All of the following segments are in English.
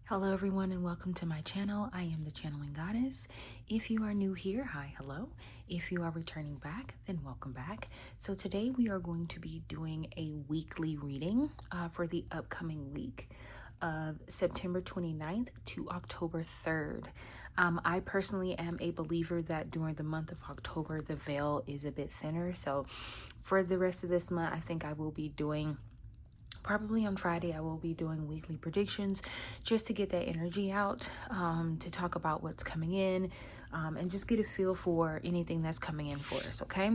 Hello everyone and welcome to my channel. I am the Channeling Goddess. If you are new here, hi, hello. If you are returning back, then welcome back. So today we are going to be doing a weekly reading for the upcoming week of September 29th to October 3rd. I personally am a believer that during the month of October, the veil is a bit thinner. So for the rest of this month, I think I will be doing probably on Friday, I will be doing weekly predictions just to get that energy out, to talk about what's coming in, and just get a feel for anything that's coming in for us, okay?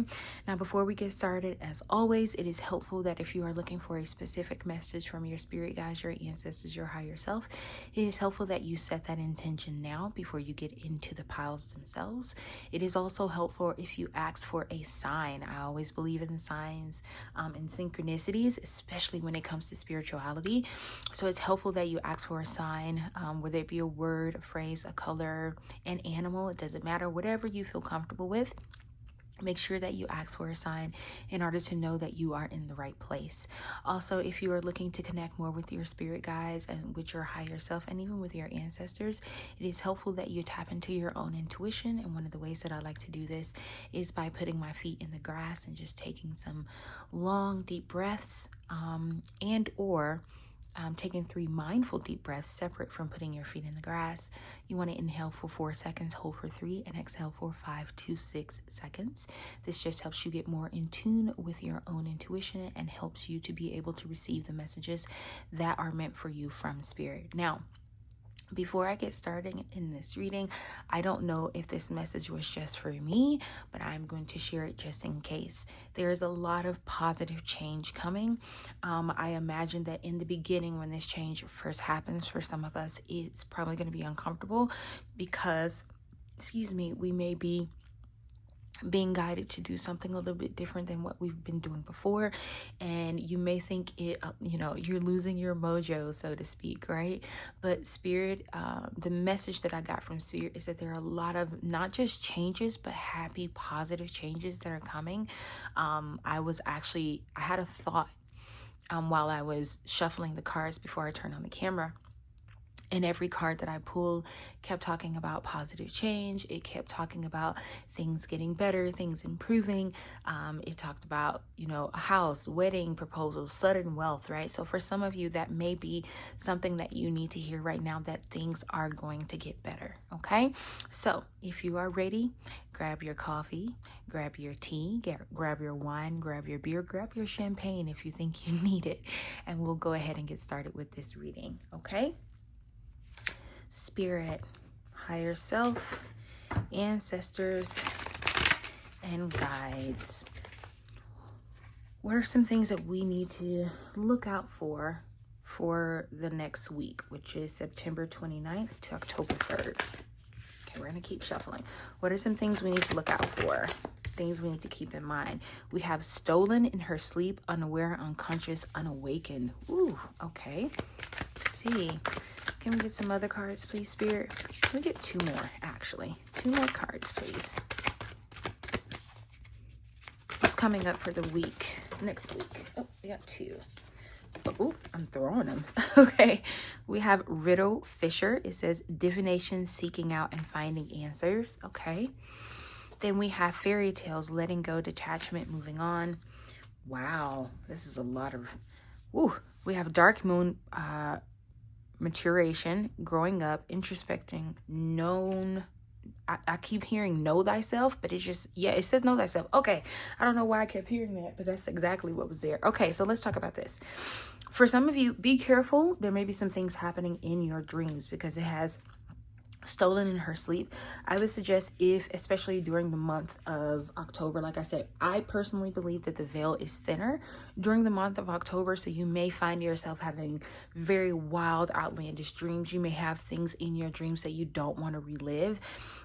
Now, before we get started, as always, it is helpful that if you are looking for a specific message from your spirit guides, your ancestors, your higher self, it is helpful that you set that intention now before you get into the piles themselves. It is also helpful if you ask for a sign. I always believe in signs and synchronicities, especially when it comes to spirituality. So it's helpful that you ask for a sign, whether it be a word, a phrase, a color, an animal. It doesn't matter, whatever you feel comfortable with. Make sure that you ask for a sign in order to know that you are in the right place. Also, if you are looking to connect more with your spirit guides and with your higher self and even with your ancestors, it is helpful that you tap into your own intuition. And one of the ways that I like to do this is by putting my feet in the grass and just taking some long, deep breaths, taking 3 mindful deep breaths separate from putting your feet in the grass. You want to inhale for 4 seconds, hold for 3, and exhale for 5 to 6 seconds. This just helps you get more in tune with your own intuition and helps you to be able to receive the messages that are meant for you from spirit. Now, before I get started in this reading, I don't know if this message was just for me, but I'm going to share it just in case. There is a lot of positive change coming. I imagine that in the beginning, when this change first happens for some of us, it's probably going to be uncomfortable because, we may be being guided to do something a little bit different than what we've been doing before, and you may think you're losing your mojo, so to speak, right? But spirit, the message that I got from spirit is that there are a lot of not just changes but happy, positive changes that are coming. I had a thought while I was shuffling the cards before I turned on the camera. And every card that I pulled kept talking about positive change. It kept talking about things getting better, things improving. It talked about, a house, wedding, proposals, sudden wealth, right? So for some of you, that may be something that you need to hear right now, that things are going to get better, okay? So if you are ready, grab your coffee, grab your tea, grab your wine, grab your beer, grab your champagne if you think you need it. And we'll go ahead and get started with this reading, okay? Spirit, higher self, ancestors, and guides. What are some things that we need to look out for the next week, which is September 29th to October 3rd? Okay, we're going to keep shuffling. What are some things we need to look out for? Things we need to keep in mind. We have stolen in her sleep, unaware, unconscious, unawakened. Ooh, okay. Let's see. Can we get some other cards, please, Spirit? Can we get 2 more, actually? 2 more cards, please. What's coming up for the week? Next week. Oh, we got 2. Oh, I'm throwing them. Okay. We have Riddle Fisher. It says divination, seeking out and finding answers. Okay. Then we have fairy tales, letting go, detachment, moving on. Wow. This is a lot of... Ooh. We have dark moon, maturation, growing up, introspecting, known. I keep hearing know thyself, but it's just, it says know thyself. Okay, I don't know why I kept hearing that, but that's exactly what was there. Okay, so let's talk about this. For some of you, be careful. There may be some things happening in your dreams because it has stolen in her sleep. I would suggest, especially during the month of October, like I said, I personally believe that the veil is thinner during the month of October. So you may find yourself having very wild, outlandish dreams. You may have things in your dreams that you don't want to relive.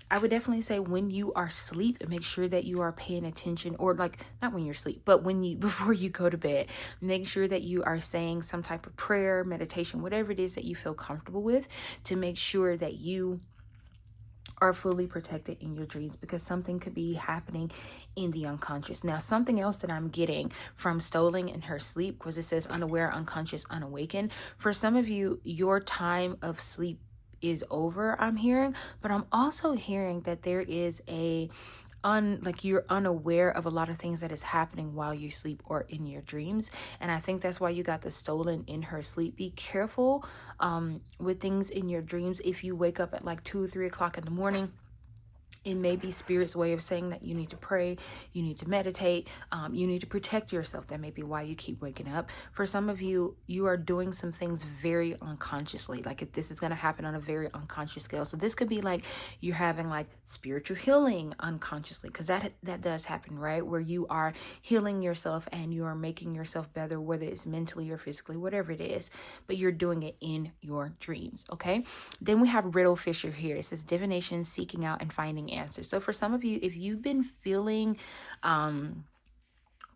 I would definitely say when you are asleep, make sure that you are paying attention, or not when you're asleep, but before you go to bed, make sure that you are saying some type of prayer, meditation, whatever it is that you feel comfortable with, to make sure that you are fully protected in your dreams, because something could be happening in the unconscious. Now, something else that I'm getting from Stolen in her sleep, because it says unaware, unconscious, unawakened. For some of you, your time of sleep is over, I'm hearing, but I'm also hearing that there is like you're unaware of a lot of things that is happening while you sleep or in your dreams. And I think that's why you got the Stolen in her sleep. Be careful with things in your dreams. If you wake up at like 2 or 3 o'clock in the morning, it may be Spirit's way of saying that you need to pray, you need to meditate, you need to protect yourself. That may be why you keep waking up. For some of you, you are doing some things very unconsciously. Like this is going to happen on a very unconscious scale. So this could be like you're having like spiritual healing unconsciously, because that does happen, right? Where you are healing yourself and you are making yourself better, whether it's mentally or physically, whatever it is, but you're doing it in your dreams, okay? Then we have Riddle Fisher here. It says divination, seeking out and finding answers. So for some of you, if you've been feeling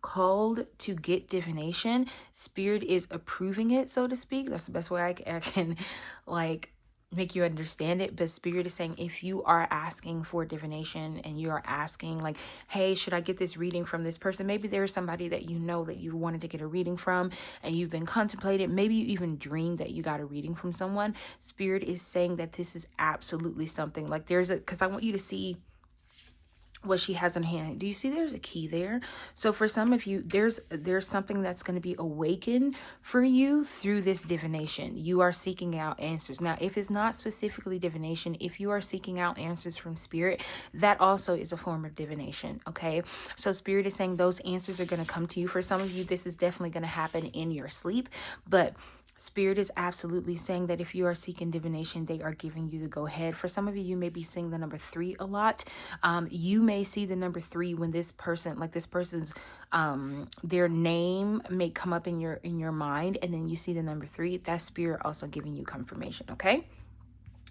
called to get divination, Spirit is approving it, so to speak. That's the best way I can like make you understand it. But Spirit is saying, if you are asking for divination and you are asking like, hey, should I get this reading from this person? Maybe there's somebody that you know that you wanted to get a reading from and you've been contemplating. Maybe you even dreamed that you got a reading from someone. Spirit is saying that this is absolutely something like because I want you to see what she has in hand. Do you see there's a key there? So for some of you, there's something that's going to be awakened for you through this divination. You are seeking out answers. Now, if it's not specifically divination, if you are seeking out answers from Spirit, that also is a form of divination, okay? So Spirit is saying those answers are going to come to you. For some of you, this is definitely going to happen in your sleep, but Spirit is absolutely saying that if you are seeking divination, they are giving you the go ahead. For some of you, you may be seeing the number 3 a lot. You may see the number 3 when this person's their name may come up in your mind, and then you see the number 3. That's Spirit also giving you confirmation, okay?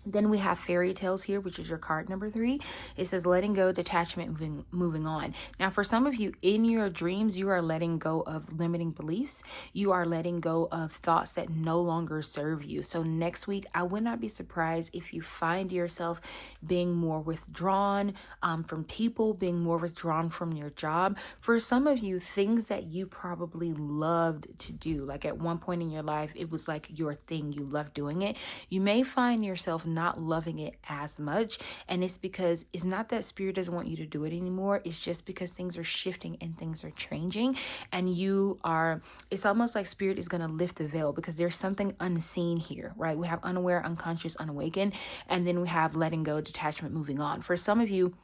Then we have fairy tales here, which is your card number 3. It says letting go, detachment, moving on. Now, for some of you in your dreams, you are letting go of limiting beliefs. You are letting go of thoughts that no longer serve you. So next week, I would not be surprised if you find yourself being more withdrawn from people, being more withdrawn from your job. For some of you, things that you probably loved to do, like at one point in your life, it was like your thing. You loved doing it. You may find yourself not loving it as much, and it's because it's not that Spirit doesn't want you to do it anymore. It's just because things are shifting and things are changing, and it's almost like Spirit is going to lift the veil because there's something unseen here, right? We have unaware, unconscious, unawakened, and then we have letting go, detachment, moving on. For some of you,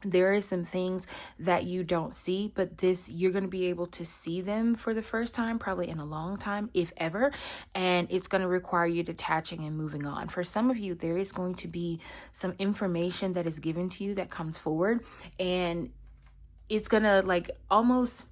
there are some things that you don't see, but you're going to be able to see them for the first time, probably in a long time, if ever. And it's going to require you detaching and moving on. For some of you, there is going to be some information that is given to you that comes forward, and it's going to like almost,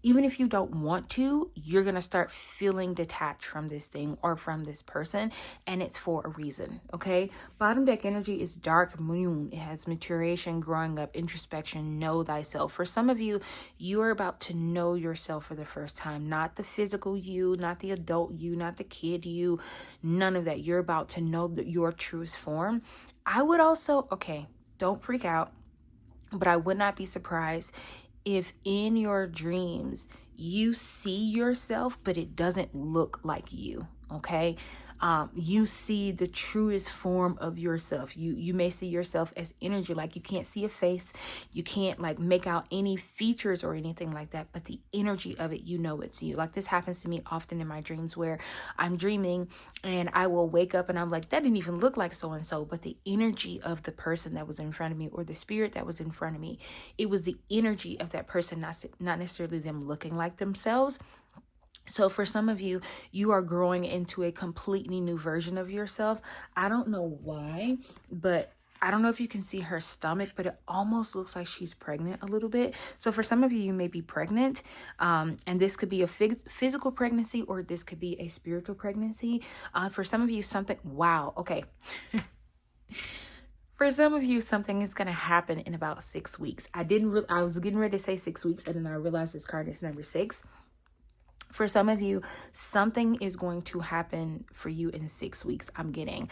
even if you don't want to, you're going to start feeling detached from this thing or from this person, and it's for a reason, okay? Bottom deck energy is dark moon. It has maturation, growing up, introspection, know thyself. For some of you, you are about to know yourself for the first time, not the physical you, not the adult you, not the kid you, none of that. You're about to know your truest form. I would also, okay, don't freak out, but I would not be surprised if in your dreams you see yourself, but it doesn't look like you, okay? You see the truest form of yourself. You may see yourself as energy, like you can't see a face, you can't like make out any features or anything like that, but the energy of it, you know it's you. Like this happens to me often in my dreams where I'm dreaming and I will wake up and I'm like, that didn't even look like so-and-so, but the energy of the person that was in front of me, or the spirit that was in front of me, it was the energy of that person, not necessarily them looking like themselves. So for some of you, you are growing into a completely new version of yourself. I don't know why, but I don't know if you can see her stomach, but it almost looks like she's pregnant a little bit. So for some of you, you may be pregnant, and this could be a physical pregnancy, or this could be a spiritual pregnancy. For some of you, wow, okay. For some of you, something is going to happen in about 6 weeks. I was getting ready to say 6 weeks, and then I realized this card is number 6. For some of you, something is going to happen for you in 6 weeks. I'm getting,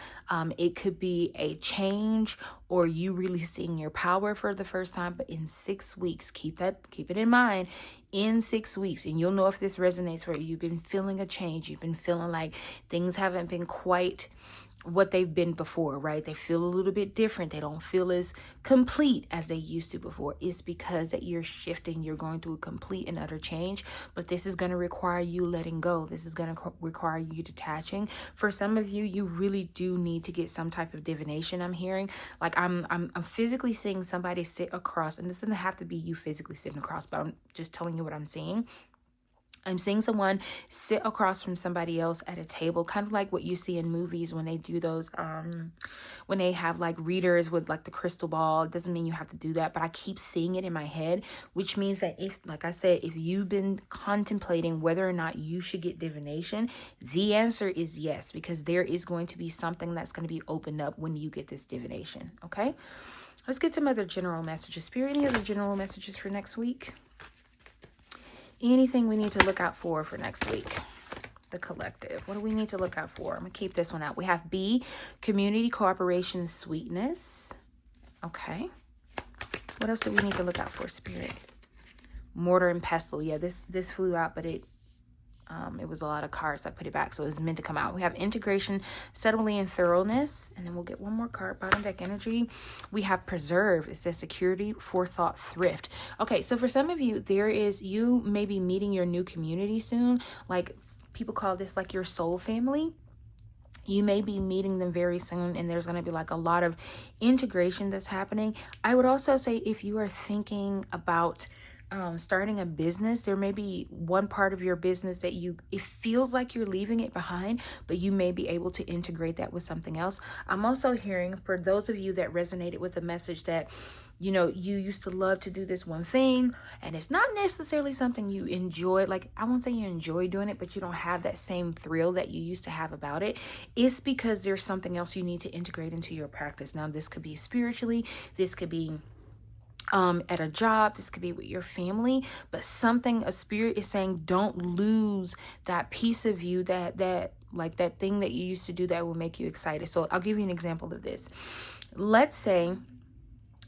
it could be a change or you really seeing your power for the first time, but in 6 weeks, keep it in mind. In 6 weeks, and you'll know if this resonates for you. You've been feeling a change. You've been feeling like things haven't been quite what they've been before, right? They feel a little bit different. They don't feel as complete as they used to before. It's because that you're shifting. You're going through a complete and utter change, but this is going to require you letting go. This is going to require you detaching. For some of you, you really do need to get some type of divination. I'm hearing, like, I'm physically seeing somebody sit across, and this doesn't have to be you physically sitting across, but I'm just telling you what I'm seeing. I'm seeing someone sit across from somebody else at a table, kind of like what you see in movies when they do those, when they have like readers with like the crystal ball. It doesn't mean you have to do that, but I keep seeing it in my head, which means that if, like I said, if you've been contemplating whether or not you should get divination, the answer is yes, because there is going to be something that's going to be opened up when you get this divination. Okay, let's get some other general messages. Spirit, any other general messages for next week? Anything we need to look out for next week? The collective. What do we need to look out for? I'm going to keep this one out. We have B, community, cooperation, sweetness. Okay. What else do we need to look out for, Spirit? Mortar and pestle. Yeah, this flew out, but it was a lot of cards. I put it back, so it was meant to come out. We have integration, subtlety, and thoroughness. And then we'll get one more card, bottom deck energy. We have preserve. It says security, forethought, thrift. Okay, so for some of you, you may be meeting your new community soon. Like, people call this like your soul family. You may be meeting them very soon, and there's going to be like a lot of integration that's happening. I would also say if you are thinking about starting a business, there may be one part of your business that it feels like you're leaving it behind, but you may be able to integrate that with something else. I'm also hearing, for those of you that resonated with the message that, you used to love to do this one thing, and it's not necessarily something you enjoy. Like, I won't say you enjoy doing it, but you don't have that same thrill that you used to have about it. It's because there's something else you need to integrate into your practice. Now, this could be spiritually, this could be at a job, this could be with your family, but a spirit is saying, don't lose that piece of you, that like that thing that you used to do that will make you excited. So I'll give you an example of this. Let's say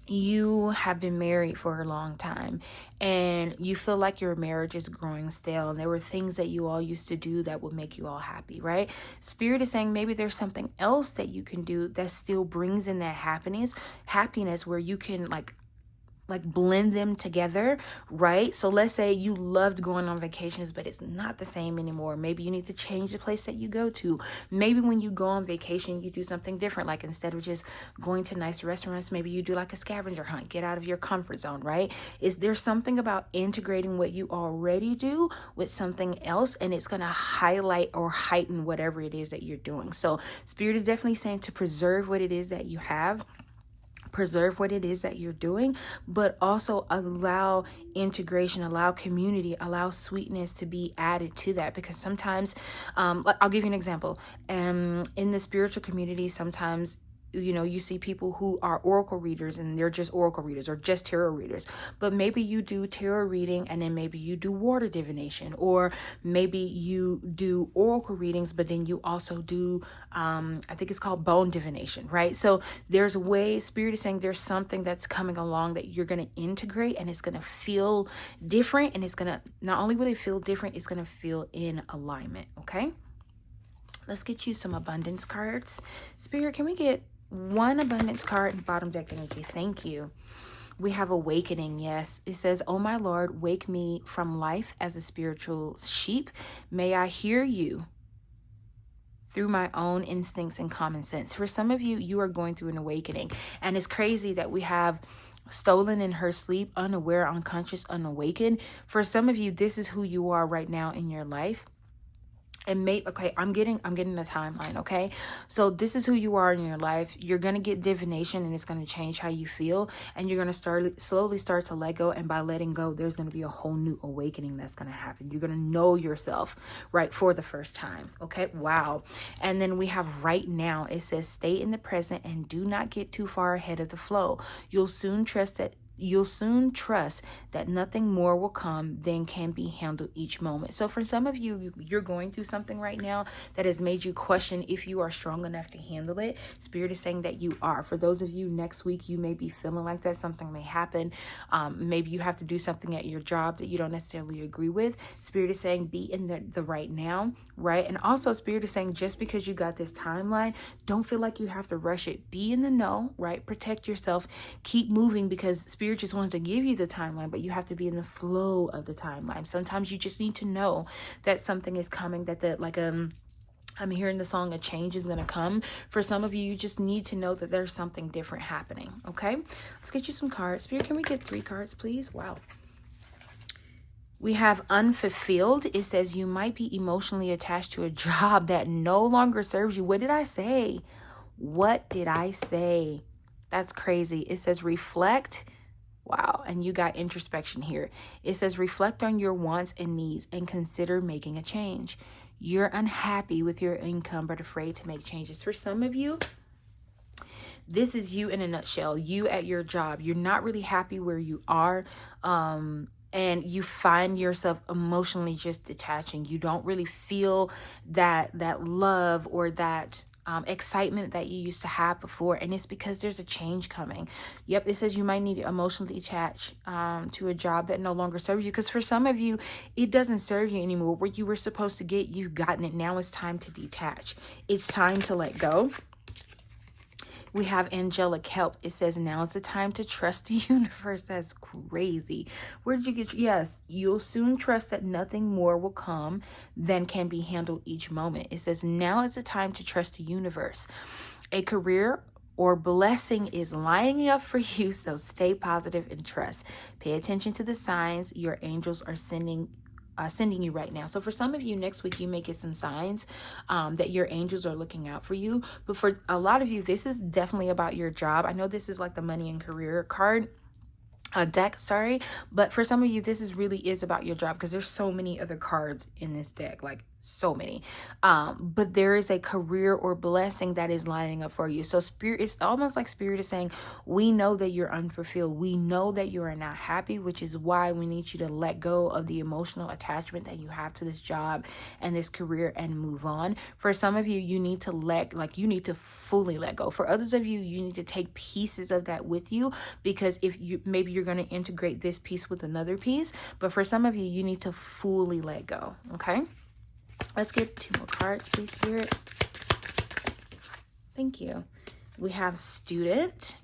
you have been married for a long time and you feel like your marriage is growing stale, and there were things that you all used to do that would make you all happy, right? Spirit is saying maybe there's something else that you can do that still brings in that happiness where you can like blend them together, right? So let's say you loved going on vacations, but it's not the same anymore. Maybe you need to change the place that you go to. Maybe when you go on vacation, you do something different. Like, instead of just going to nice restaurants, maybe you do like a scavenger hunt, get out of your comfort zone, right? Is there something about integrating what you already do with something else, and it's going to highlight or heighten whatever it is that you're doing? So Spirit is definitely saying to preserve what it is that you have, preserve what it is that you're doing, but also allow integration, allow community, allow sweetness to be added to that. Because sometimes, I'll give you an example. In the spiritual community, sometimes you see people who are oracle readers and they're just oracle readers or just tarot readers, but maybe you do tarot reading and then maybe you do water divination, or maybe you do oracle readings, but then you also do, I think it's called bone divination, right? So there's a way, Spirit is saying there's something that's coming along that you're going to integrate, and it's going to feel different, and it's going to, not only will it feel different, it's going to feel in alignment. Okay. Let's get you some abundance cards. Spirit, can we get one abundance card and bottom deck energy? Thank you. We have awakening. Yes, it says, "Oh my Lord, wake me from life as a spiritual sheep. May I hear you through my own instincts and common sense." For some of you, you are going through an awakening, and it's crazy that we have stolen in her sleep, unaware, unconscious, unawakened. For some of you, this is who you are right now in your life. And I'm getting a timeline. Okay, so this is who you are in your life. You're gonna get divination, and it's gonna change how you feel, and you're gonna slowly start to let go. And by letting go, there's gonna be a whole new awakening that's gonna happen. You're gonna know yourself, right, for the first time. Okay, wow. And then we have right now. It says, "Stay in the present and do not get too far ahead of the flow. You'll soon trust that You'll soon trust that nothing more will come than can be handled each moment. So for some of you, you're going through something right now that has made you question if you are strong enough to handle it. Spirit is saying that you are. For those of you, next week, you may be feeling like that. Something may happen. Maybe you have to do something at your job that you don't necessarily agree with. Spirit is saying be in the right now, right? And also Spirit is saying just because you got this timeline, don't feel like you have to rush it. Be in the know, right? Protect yourself. Keep moving, because Spirit just wanted to give you the timeline, but you have to be in the flow of the timeline. Sometimes you just need to know that something is coming, that I'm hearing the song, a change is going to come. For some of you, you just need to know that there's something different happening. Okay, let's get you some cards. Spirit, can we get 3 cards, please? Wow. We have unfulfilled. It says you might be emotionally attached to a job that no longer serves you. What did I say? What did I say? That's crazy. It says reflect. Wow. And you got introspection here. It says reflect on your wants and needs and consider making a change. You're unhappy with your income but afraid to make changes. For some of you, this is you in a nutshell. You at your job. You're not really happy where you are. And you find yourself emotionally just detaching. You don't really feel that love or that excitement that you used to have before, and it's because there's a change coming. Yep, it says you might need to emotionally attach to a job that no longer serves you, because for some of you, it doesn't serve you anymore. What you were supposed to get, you've gotten it. Now it's time to detach. It's time to let go. We have angelic help. It says now is the time to trust the universe. That's crazy. Where did you get? Yes, you'll soon trust that nothing more will come than can be handled each moment. It says now is the time to trust the universe. A career or blessing is lining up for you, so stay positive and trust. Pay attention to the signs your angels are sending you right now. So for some of you, next week you may get some signs that your angels are looking out for you. But for a lot of you, this is definitely about your job. I know this is like the money and career card deck, sorry, but for some of you, this really is about your job, because there's so many other cards in this deck, like so many. But there is a career or blessing that is lining up for you. So Spirit, it's almost like Spirit is saying, we know that you're unfulfilled. We know that you are not happy, which is why we need you to let go of the emotional attachment that you have to this job and this career and move on. For some of you, you need to you need to fully let go. For others of you, you need to take pieces of that with you, because if you, maybe you're going to integrate this piece with another piece, but for some of you, you need to fully let go. Okay. Let's get 2 more cards, please, Spirit. Thank you. We have student.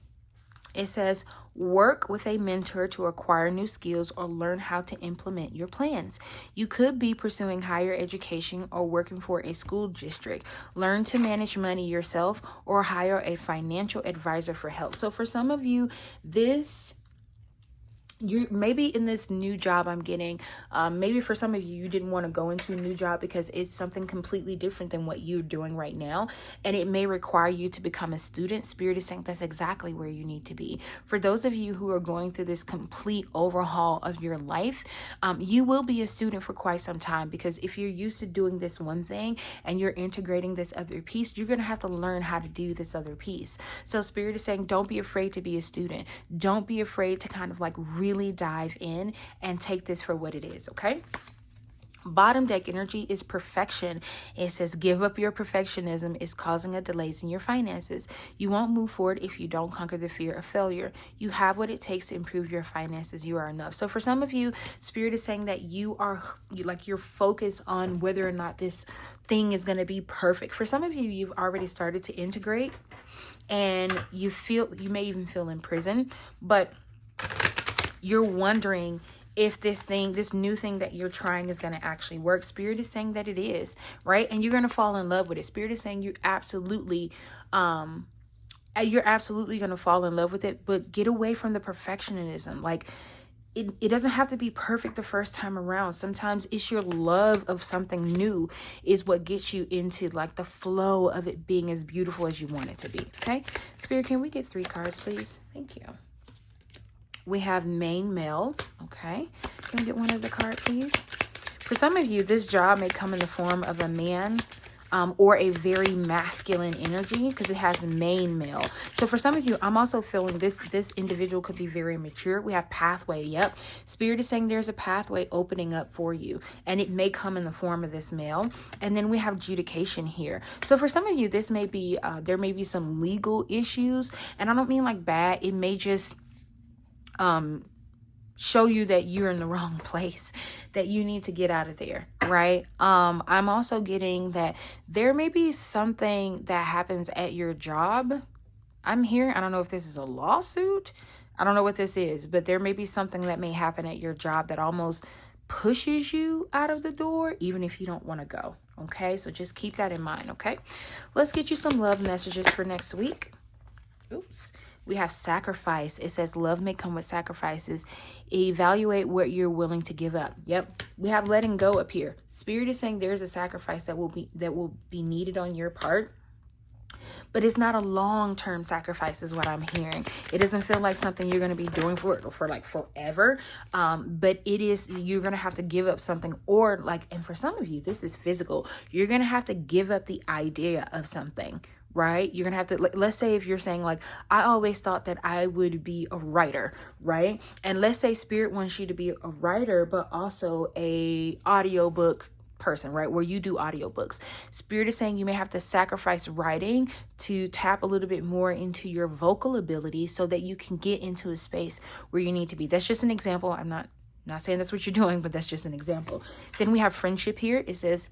It says work with a mentor to acquire new skills or learn how to implement your plans. You could be pursuing higher education or working for a school district. Learn to manage money yourself or hire a financial advisor for help. So for some of you, you maybe in this new job I'm getting, maybe for some of you, you didn't want to go into a new job because it's something completely different than what you're doing right now, and it may require you to become a student. Spirit is saying that's exactly where you need to be. For those of you who are going through this complete overhaul of your life, you will be a student for quite some time, because if you're used to doing this one thing and you're integrating this other piece, you're going to have to learn how to do this other piece. So Spirit is saying don't be afraid to be a student. Don't be afraid to kind of like really dive in and take this for what it is. Okay. Bottom deck energy is perfection. It says give up your perfectionism is causing a delays in your finances. You won't move forward if you don't conquer the fear of failure. You have what it takes to improve your finances. You are enough. So for some of you, Spirit is saying that you're focused on whether or not this thing is going to be perfect. For some of you, you've already started to integrate, and you may even feel in prison, but you're wondering if this new thing that you're trying is going to actually work. Spirit is saying that it is, right? And you're going to fall in love with it. Spirit is saying you're absolutely going to fall in love with it, but get away from the perfectionism. Like it doesn't have to be perfect the first time around. Sometimes it's your love of something new is what gets you into like the flow of it being as beautiful as you want it to be. Okay. Spirit, can we get 3 cards, please? Thank you. We have main male. Okay. Can we get one of the card, please? For some of you, this job may come in the form of a man or a very masculine energy, because it has main male. So for some of you, I'm also feeling this individual could be very mature. We have pathway. Yep. Spirit is saying there's a pathway opening up for you, and it may come in the form of this male. And then we have adjudication here. So for some of you, this may be, there may be some legal issues, and I don't mean like bad. It may just, show you that you're in the wrong place, that you need to get out of there, right? I'm also getting that there may be something that happens at your job. I'm here. I don't know if this is a lawsuit. I don't know what this is, but there may be something that may happen at your job that almost pushes you out of the door, even if you don't want to go. Okay, so just keep that in mind. Okay, let's get you some love messages for next week. Oops. We have sacrifice. It says love may come with sacrifices. Evaluate what you're willing to give up. Yep. We have letting go up here. Spirit is saying there's a sacrifice that will be needed on your part. But it's not a long-term sacrifice is what I'm hearing. It doesn't feel like something you're going to be doing for like forever. But it is, you're going to have to give up something, or like, and for some of you, this is physical. You're going to have to give up the idea of something, right? You're going to have to, let's say if you're saying like, I always thought that I would be a writer, right? And let's say Spirit wants you to be a writer, but also a audiobook person, right? Where you do audiobooks. Spirit is saying you may have to sacrifice writing to tap a little bit more into your vocal ability so that you can get into a space where you need to be. That's just an example. I'm not saying that's what you're doing, but that's just an example. Then we have friendship here. It says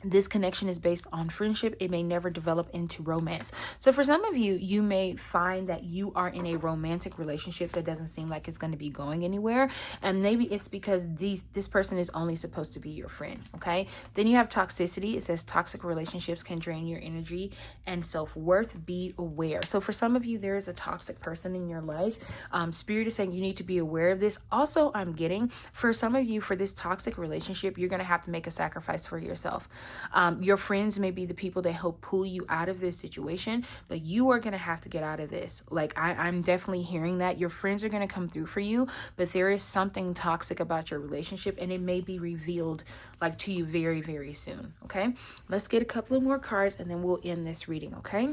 this connection is based on friendship. It may never develop into romance. So for some of you, you may find that you are in a romantic relationship that doesn't seem like it's going to be going anywhere. And maybe it's because this person is only supposed to be your friend. Okay. Then you have toxicity. It says toxic relationships can drain your energy and self-worth. Be aware. So for some of you, there is a toxic person in your life. Spirit is saying you need to be aware of this. Also, I'm getting for some of you, for this toxic relationship, you're going to have to make a sacrifice for yourself. Your friends may be the people that help pull you out of this situation, but you are going to have to get out of this. Like I'm definitely hearing that your friends are going to come through for you, but there is something toxic about your relationship, and it may be revealed like to you very, very soon. Okay, let's get a couple of more cards and then we'll end this reading. Okay,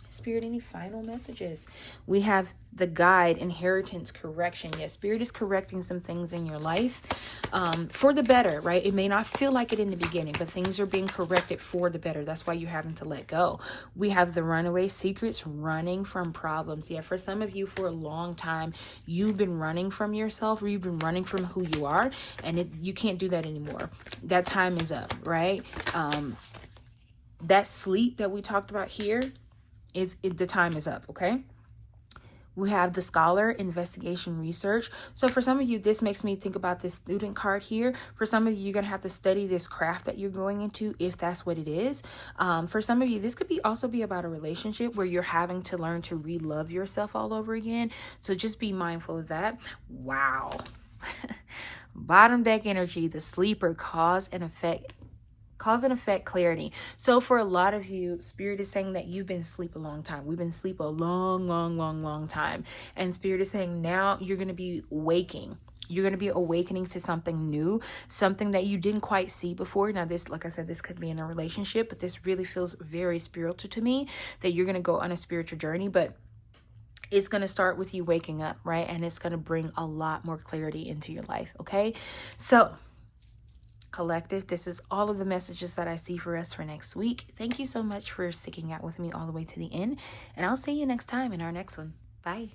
Spirit, any final messages? We have the guide, inheritance, correction. Yes, Spirit is correcting some things in your life for the better, right? It may not feel like it in the beginning, but things are being corrected for the better. That's why you're having to let go. We have the runaway secrets, running from problems. Yeah, for some of you, for a long time, you've been running from yourself, or you've been running from who you are, and you can't do that anymore. That time is up, right? That sleep that we talked about here, the time is up. Okay, we have the scholar, investigation, research. So for some of you, this makes me think about this student card here. For some of you, you're gonna have to study this craft that you're going into, if that's what it is. For some of you, this could also be about a relationship where you're having to learn to re-love yourself all over again. So just be mindful of that. Wow. Bottom deck energy, the sleeper, cause and effect clarity. So for a lot of you, Spirit is saying that you've been asleep a long time. We've been asleep a long time. And Spirit is saying now you're going to be waking. You're going to be awakening to something new, something that you didn't quite see before. Now this, like I said, this could be in a relationship, but this really feels very spiritual to me, that you're going to go on a spiritual journey, but it's going to start with you waking up, right? And it's going to bring a lot more clarity into your life. Okay. So collective, this is all of the messages that I see for us for next week. Thank you so much for sticking out with me all the way to the end, and I'll see you next time in our next one. Bye.